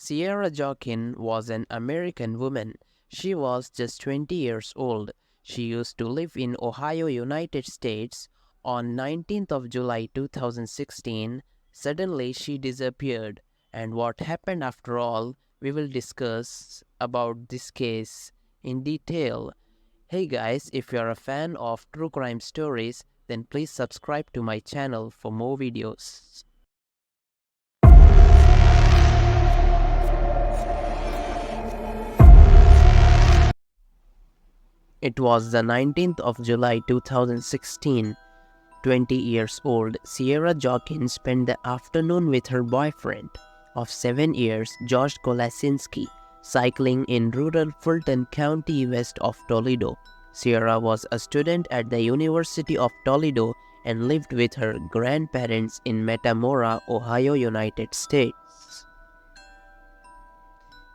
Sierah Joughin was an American woman. She was just 20 years old. She used to live in Ohio, United States. On 19th of July 2016, suddenly she disappeared. And what happened after all, we will discuss about this case in detail. Hey guys, if you are a fan of true crime stories, then please subscribe to my channel for more videos. It was the 19th of July 2016. 20 years old, Sierah Joughin spent the afternoon with her boyfriend of 7 years, Josh Kolasinski, cycling in rural Fulton County west of Toledo. Sierah was a student at the University of Toledo and lived with her grandparents in Metamora, Ohio, United States.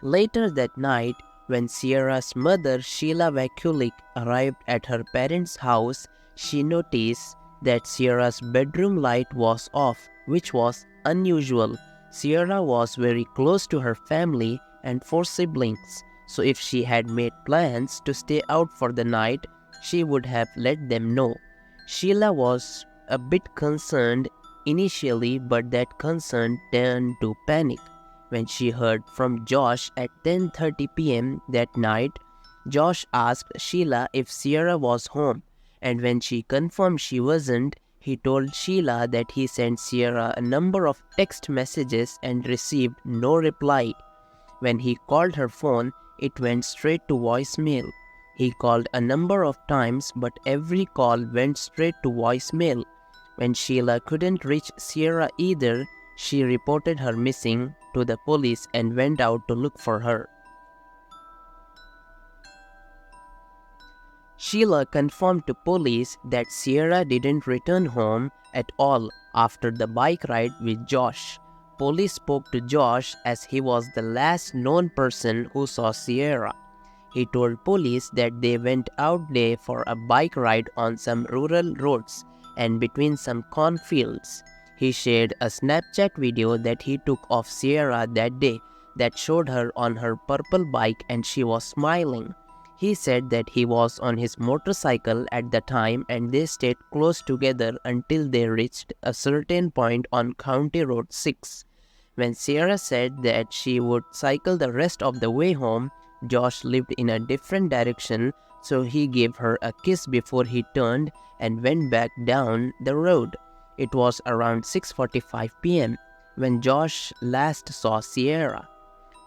Later that night, when Sierra's mother, Sheila Vakulik, arrived at her parents' house, she noticed that Sierra's bedroom light was off, which was unusual. Sierra was very close to her family and 4 siblings, so if she had made plans to stay out for the night, she would have let them know. Sheila was a bit concerned initially, but that concern turned to panic when she heard from Josh at 10:30 p.m. that night. Josh asked Sheila if Sierra was home, and when she confirmed she wasn't, he told Sheila that he sent Sierra a number of text messages and received no reply. When he called her phone, it went straight to voicemail. He called a number of times, but every call went straight to voicemail. When Sheila couldn't reach Sierra either, she reported her missing to the police and went out to look for her. Sheila confirmed to police that Sierra didn't return home at all after the bike ride with Josh. Police spoke to Josh as he was the last known person who saw Sierra. He told police that they went out there for a bike ride on some rural roads and between some cornfields. He shared a Snapchat video that he took of Sierra that day that showed her on her purple bike and she was smiling. He said that he was on his motorcycle at the time and they stayed close together until they reached a certain point on County Road 6. When Sierra said that she would cycle the rest of the way home, Josh lived in a different direction, so he gave her a kiss before he turned and went back down the road. It was around 6:45 p.m. when Josh last saw Sierra.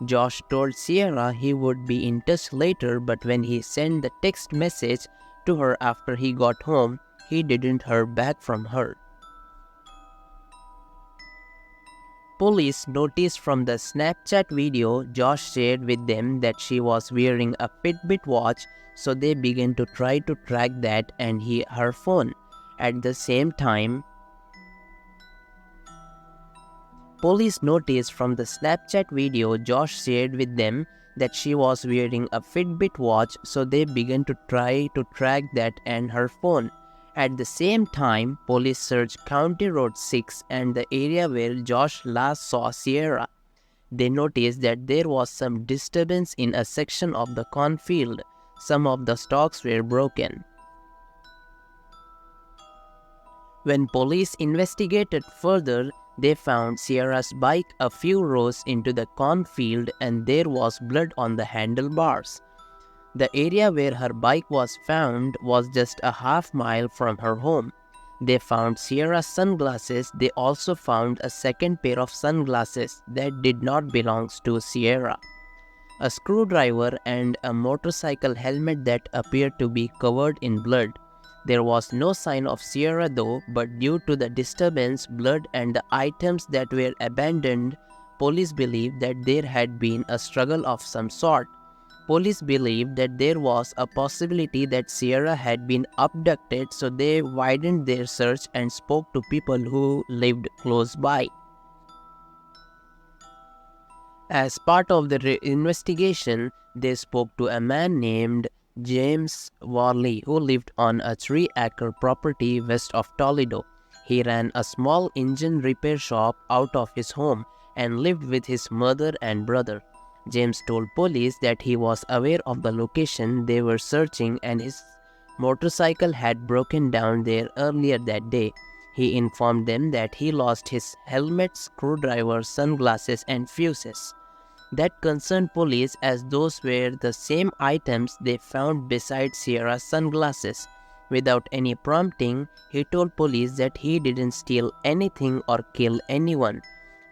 Josh told Sierra he would be in touch later, but when he sent the text message to her after he got home, he didn't hear back from her. Police noticed from the Snapchat video Josh shared with them that she was wearing a Fitbit watch, so they began to try to track that and her phone. At the same time, police noticed from the Snapchat video Josh shared with them that she was wearing a Fitbit watch, so they began to try to track that and her phone. At the same time, police searched County Road 6 and the area where Josh last saw Sierra. They noticed that there was some disturbance in a section of the cornfield. Some of the stalks were broken. When police investigated further, they found Sierra's bike a few rows into the cornfield and there was blood on the handlebars. The area where her bike was found was just a half mile from her home. They found Sierra's sunglasses. They also found a second pair of sunglasses that did not belong to Sierra, a screwdriver and a motorcycle helmet that appeared to be covered in blood. There was no sign of Sierra though, but due to the disturbance, blood and the items that were abandoned, police believed that there had been a struggle of some sort. Police believed that there was a possibility that Sierra had been abducted, so they widened their search and spoke to people who lived close by. As part of the investigation, they spoke to a man named James Worley who lived on a 3-acre property west of Toledo. He ran a small engine repair shop out of his home and lived with his mother and brother. James told police that he was aware of the location they were searching and his motorcycle had broken down there earlier that day. He informed them that he lost his helmet, screwdriver, sunglasses, and fuses. That concerned police as those were the same items they found beside Sierra's sunglasses. Without any prompting, he told police that he didn't steal anything or kill anyone.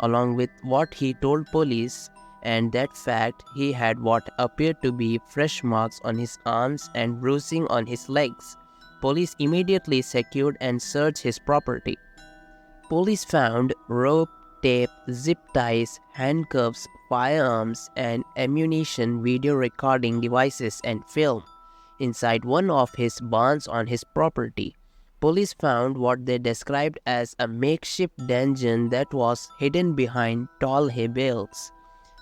Along with what he told police and that fact, he had what appeared to be fresh marks on his arms and bruising on his legs. Police immediately secured and searched his property. Police found rope, tape, zip ties, handcuffs, firearms, and ammunition, video recording devices, and film inside one of his barns on his property. Police found what they described as a makeshift dungeon that was hidden behind tall hay bales.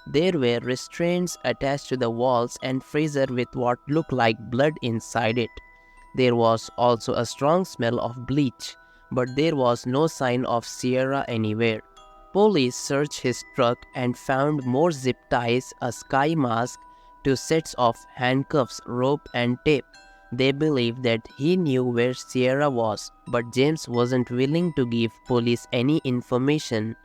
There were restraints attached to the walls and freezer with what looked like blood inside it. There was also a strong smell of bleach, but there was no sign of Sierra anywhere. Police searched his truck and found more zip ties, a ski mask, 2 sets of handcuffs, rope, and tape. They believed that he knew where Sierra was, but James wasn't willing to give police any information.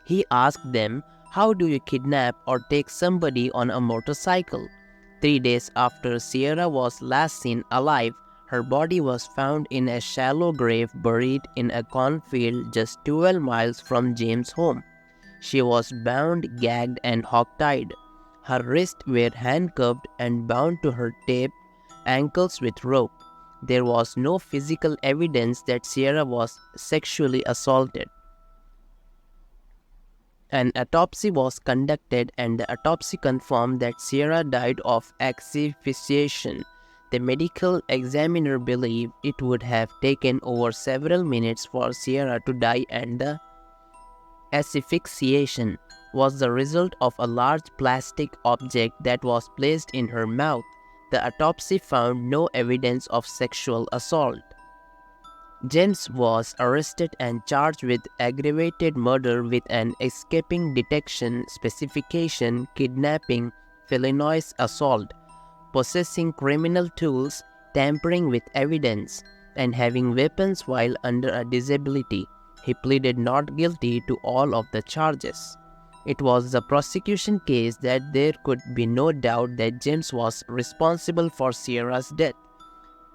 He asked them, "How do you kidnap or take somebody on a motorcycle?" 3 days after Sierra was last seen alive, her body was found in a shallow grave buried in a cornfield just 12 miles from James' home. She was bound, gagged, and hog-tied. Her wrists were handcuffed and bound to her taped ankles with rope. There was no physical evidence that Sierra was sexually assaulted. An autopsy was conducted and the autopsy confirmed that Sierra died of asphyxiation. The medical examiner believed it would have taken over several minutes for Sierra to die, and the asphyxiation was the result of a large plastic object that was placed in her mouth. The autopsy found no evidence of sexual assault. James was arrested and charged with aggravated murder with an escaping detection specification, kidnapping, felonious assault, possessing criminal tools, tampering with evidence, and having weapons while under a disability. He pleaded not guilty to all of the charges. It was the prosecution case that there could be no doubt that James was responsible for Sierra's death.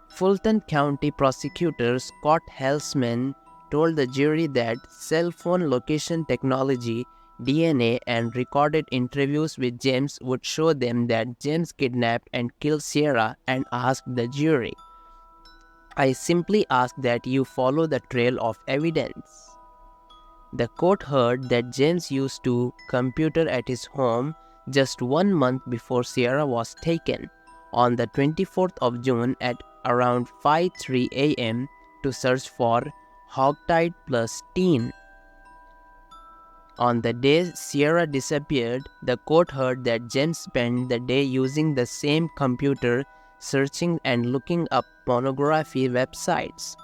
Fulton County prosecutor Scott Halsman told the jury that cell phone location technology, DNA, and recorded interviews with James would show them that James kidnapped and killed Sierra, and asked the jury, "I simply ask that you follow the trail of evidence." The court heard that James used a computer at his home just 1 month before Sierra was taken, on the 24th of June at around 5:03 a.m. to search for hogtied plus teen. On the day Sierra disappeared, the court heard that James spent the day using the same computer searching and looking up pornography websites.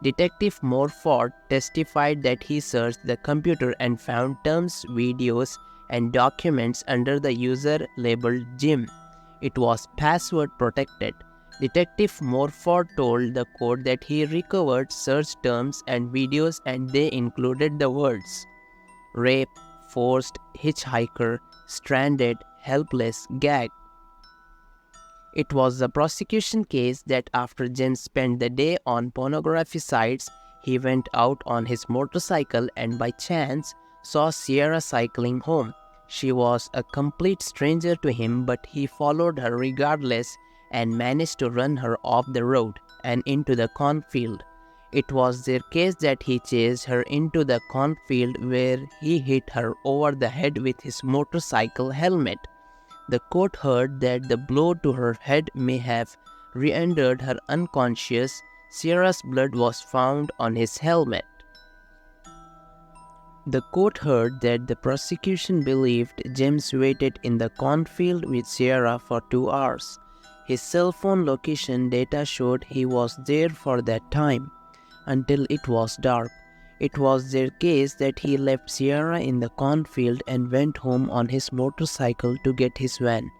Detective Morford testified that he searched the computer and found terms, videos, and documents under the user labeled Jim. It was password protected. Detective Morford told the court that he recovered search terms and videos, and they included the words rape, forced, hitchhiker, stranded, helpless, gag. It was the prosecution case that after James spent the day on pornography sites, he went out on his motorcycle and by chance saw Sierra cycling home. She was a complete stranger to him, but he followed her regardless and managed to run her off the road and into the cornfield. It was their case that he chased her into the cornfield, where he hit her over the head with his motorcycle helmet. The court heard that the blow to her head may have rendered her unconscious. Sierra's blood was found on his helmet. The court heard that the prosecution believed James waited in the cornfield with Sierra for 2 hours. His cell phone location data showed he was there for that time, until it was dark. It was their case that he left Sierra in the cornfield and went home on his motorcycle to get his van.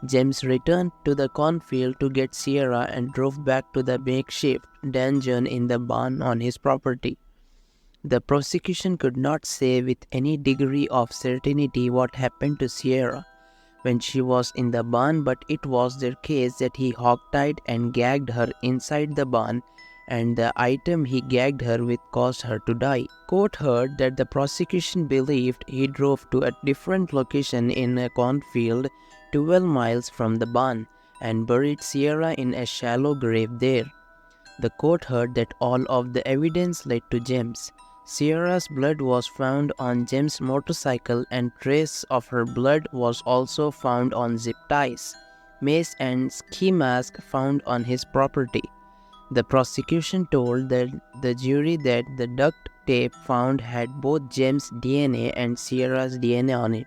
James returned to the cornfield to get Sierra and drove back to the makeshift dungeon in the barn on his property. The prosecution could not say with any degree of certainty what happened to Sierra when she was in the barn, but it was their case that he hogtied and gagged her inside the barn, and the item he gagged her with caused her to die. Court heard that the prosecution believed he drove to a different location in a cornfield 12 miles from the barn and buried Sierra in a shallow grave there. The court heard that all of the evidence led to James. Sierra's blood was found on James' motorcycle and trace of her blood was also found on zip ties, mace and ski mask found on his property. The prosecution told the jury that the duct tape found had both James' DNA and Sierra's DNA on it.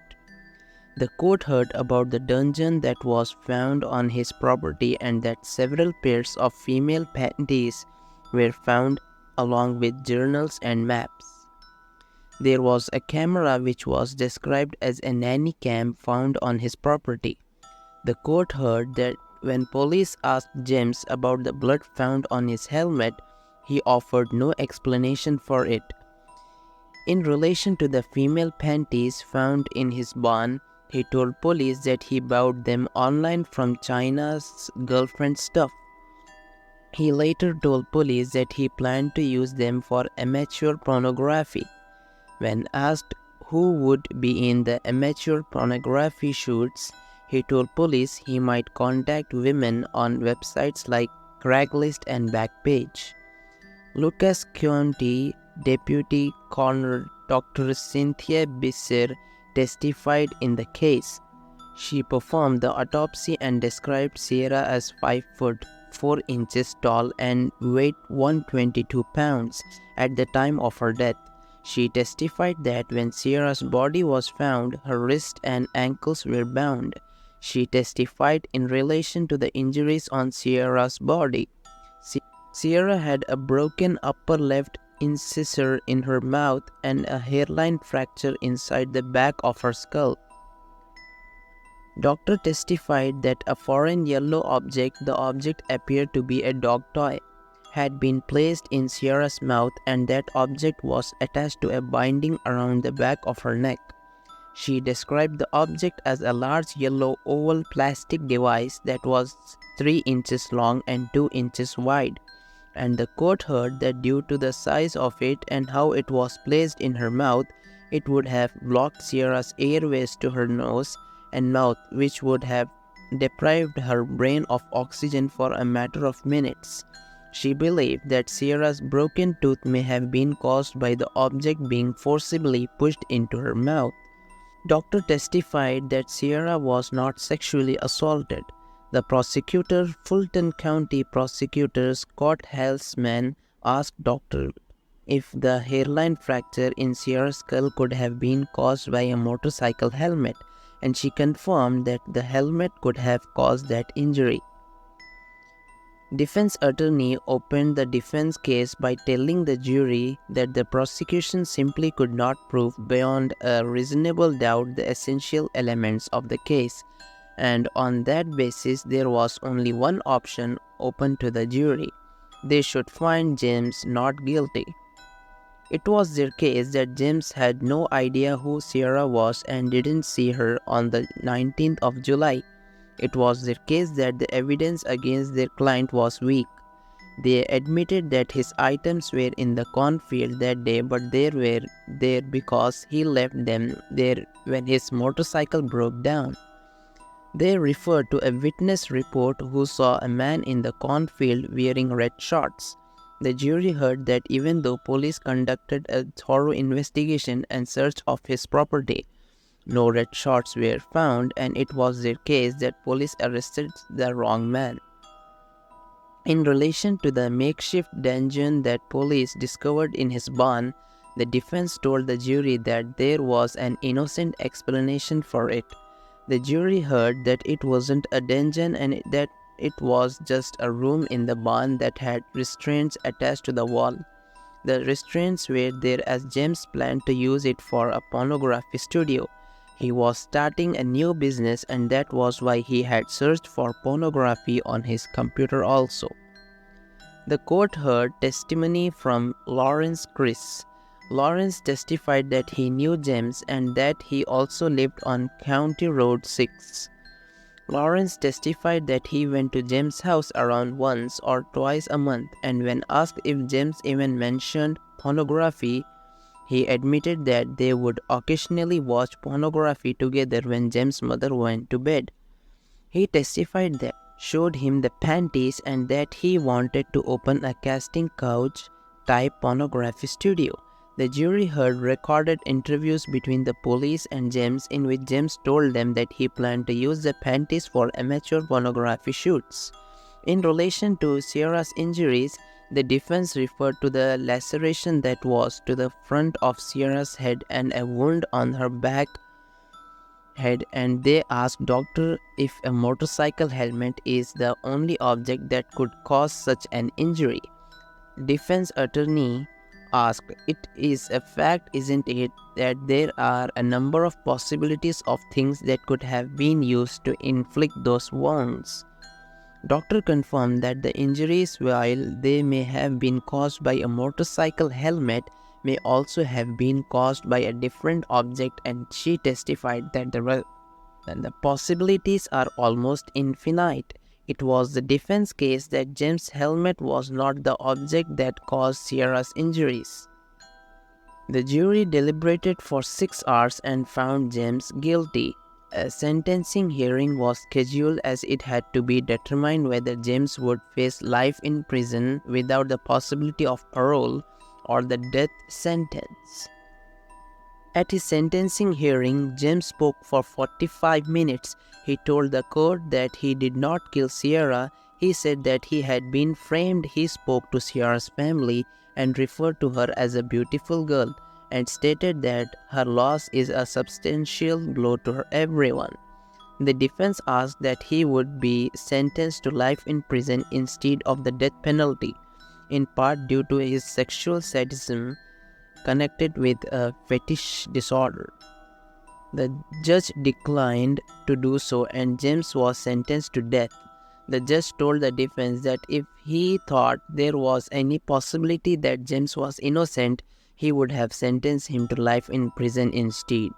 The court heard about the dungeon that was found on his property and that several pairs of female panties were found along with journals and maps. There was a camera which was described as a nanny cam found on his property. The court heard that when police asked James about the blood found on his helmet, he offered no explanation for it. In relation to the female panties found in his barn, he told police that he bought them online from China's girlfriend stuff. He later told police that he planned to use them for amateur pornography. When asked who would be in the amateur pornography shoots, he told police he might contact women on websites like Craigslist and Backpage. Lucas County Deputy Coroner Dr. Cynthia Bisser testified in the case. She performed the autopsy and described Sierra as 5 foot 4 inches tall and weighed 122 pounds at the time of her death. She testified that when Sierra's body was found, her wrists and ankles were bound. She testified in relation to the injuries on Sierra's body. Sierra had a broken upper left incisor in her mouth and a hairline fracture inside the back of her skull. Doctor testified that a foreign yellow object, the object appeared to be a dog toy, had been placed in Sierra's mouth and that object was attached to a binding around the back of her neck. She described the object as a large yellow oval plastic device that was 3 inches long and 2 inches wide, and the court heard that due to the size of it and how it was placed in her mouth, it would have blocked Sierra's airways to her nose and mouth, which would have deprived her brain of oxygen for a matter of minutes. She believed that Sierra's broken tooth may have been caused by the object being forcibly pushed into her mouth. Doctor testified that Sierra was not sexually assaulted. The prosecutor, Fulton County Prosecutor Scott Halsman, asked Doctor if the hairline fracture in Sierra's skull could have been caused by a motorcycle helmet, and she confirmed that the helmet could have caused that injury. Defense attorney opened the defense case by telling the jury that the prosecution simply could not prove beyond a reasonable doubt the essential elements of the case, and on that basis there was only one option open to the jury. They should find James not guilty. It was their case that James had no idea who Sierra was and didn't see her on the 19th of July. It was their case that the evidence against their client was weak. They admitted that his items were in the cornfield that day, but they were there because he left them there when his motorcycle broke down. They referred to a witness report who saw a man in the cornfield wearing red shorts. The jury heard that even though police conducted a thorough investigation and search of his property, no red shorts were found, and it was their case that police arrested the wrong man. In relation to the makeshift dungeon that police discovered in his barn, the defense told the jury that there was an innocent explanation for it. The jury heard that it wasn't a dungeon and that it was just a room in the barn that had restraints attached to the wall. The restraints were there as James planned to use it for a pornography studio. He was starting a new business, and that was why he had searched for pornography on his computer also. The court heard testimony from Lawrence Chris. Lawrence testified that he knew James and that he also lived on County Road 6. Lawrence testified that he went to James' house around once or twice a month, and when asked if James even mentioned pornography, he admitted that they would occasionally watch pornography together when James' mother went to bed. He testified that showed him the panties and that he wanted to open a casting couch type pornography studio. The jury heard recorded interviews between the police and James in which James told them that he planned to use the panties for amateur pornography shoots. In relation to Sierra's injuries, the defense referred to the laceration that was to the front of Sierra's head and a wound on her back head, and they asked doctor if a motorcycle helmet is the only object that could cause such an injury. Defense attorney asked, "It is a fact, isn't it, that there are a number of possibilities of things that could have been used to inflict those wounds?" Doctor confirmed that the injuries, while they may have been caused by a motorcycle helmet, may also have been caused by a different object, and she testified that the possibilities are almost infinite. It was the defense case that James' helmet was not the object that caused Sierra's injuries. The jury deliberated for 6 hours and found James guilty. A sentencing hearing was scheduled as it had to be determined whether James would face life in prison without the possibility of parole or the death sentence. At his sentencing hearing, James spoke for 45 minutes. He told the court that he did not kill Sierra. He said that he had been framed. He spoke to Sierra's family and referred to her as a beautiful girl, and stated that her loss is a substantial blow to everyone. The defense asked that he would be sentenced to life in prison instead of the death penalty, in part due to his sexual sadism connected with a fetish disorder. The judge declined to do so, and James was sentenced to death. The judge told the defense that if he thought there was any possibility that James was innocent, he would have sentenced him to life in prison instead.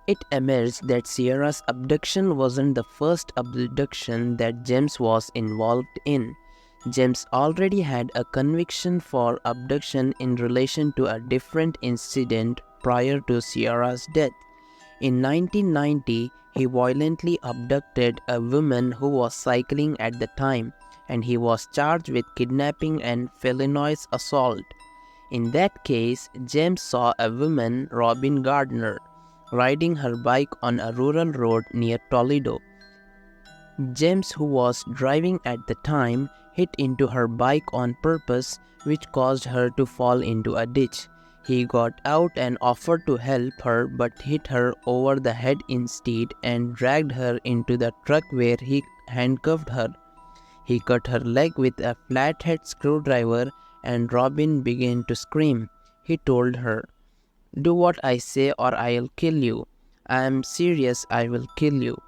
It emerged that Sierra's abduction wasn't the first abduction that James was involved in. James already had a conviction for abduction in relation to a different incident prior to Sierra's death. In 1990, he violently abducted a woman who was cycling at the time, and he was charged with kidnapping and felonious assault. In that case, James saw a woman, Robin Gardner, riding her bike on a rural road near Toledo. James, who was driving at the time, hit into her bike on purpose, which caused her to fall into a ditch. He got out and offered to help her, but hit her over the head instead and dragged her into the truck where he handcuffed her. He cut her leg with a flathead screwdriver, and Robin began to scream. He told her, "Do what I say or I'll kill you. I am serious, I will kill you."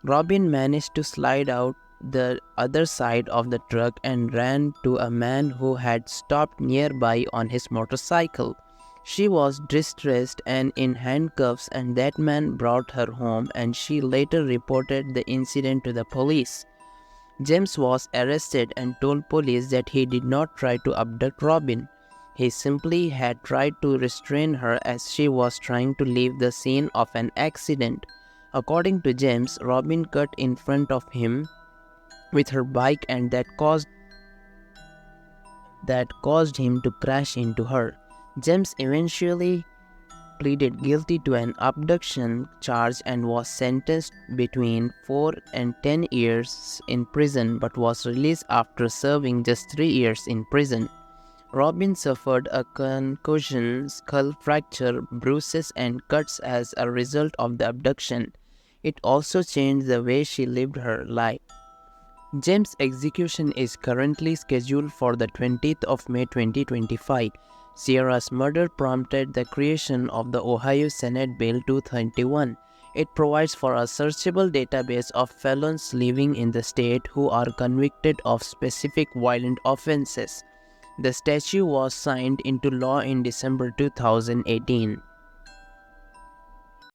Robin managed to slide out the other side of the truck and ran to a man who had stopped nearby on his motorcycle. She was distressed and in handcuffs, and that man brought her home, and she later reported the incident to the police. James was arrested and told police that he did not try to abduct Robin. He simply had tried to restrain her as she was trying to leave the scene of an accident. According to James, Robin cut in front of him with her bike, and that caused him to crash into her. James eventually pleaded guilty to an abduction charge and was sentenced between 4 and 10 years in prison, but was released after serving just 3 years in prison. Robin suffered a concussion, skull fracture, bruises, and cuts as a result of the abduction. It also changed the way she lived her life. James' execution is currently scheduled for the 20th of May 2025. Sierra's murder prompted the creation of the Ohio Senate Bill 231. It provides for a searchable database of felons living in the state who are convicted of specific violent offenses. The statute was signed into law in December 2018.